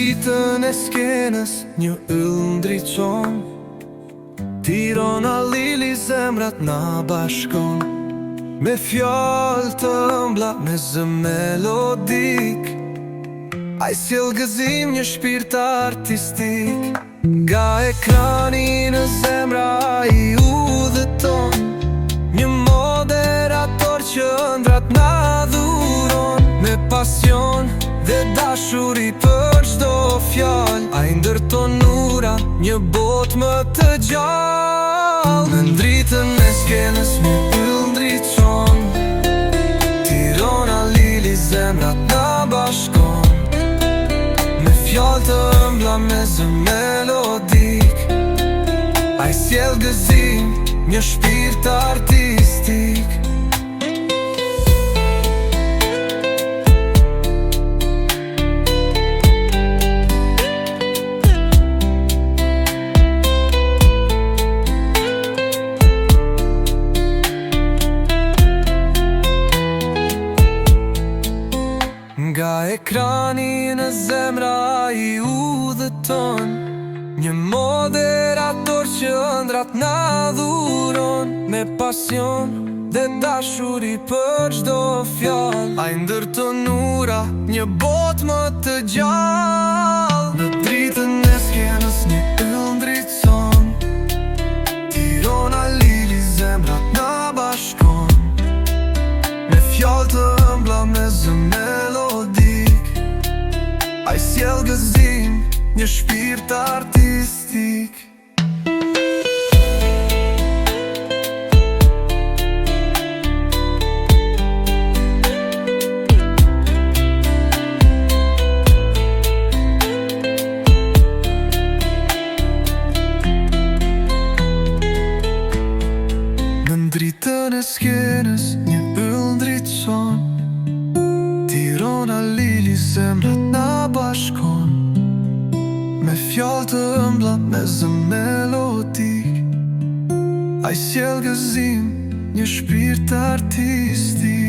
dritën e skenës një yll ndriçon. Tirana Lili zemrat na bashkon. Me fjallë të ëmbla, me zë melodik, ai sjell gëzim një shpirt artistik. Nga ekrani në zemra ai udhëton, një moderator që ëndrat na dhuron. Me pasion dhe dashuri për çdo fjallë, ai ndërton ura, një botë më të gjallë. Në dritën e skenës një yll ndriçon. Tirana Lili zemrat na bashkon. Me fjallë të ëmbla, me zë melodik, ai sjell gëzim, një shpirt artistik. Nga ekrani në zemra ai udhëton, një moderator që ëndrat na dhuron. Me pasion dhe dashuri për çdo fjallë, ai ndërton ura, një botë më të gjallë. Në dritën e skenës një yll ndriçon. Tirana Lili zemrat na bashkon. Me fjallë të ëmbla, me zë melodik, ai sjell gëzim, një shpirt artistik. Në dritën e skenës një yll ndriçon. Tirana Lili zemrat na bashkon. Me fjallë të ëmbla, me zë melodik, ai sjell gëzim, një shpirt artistik.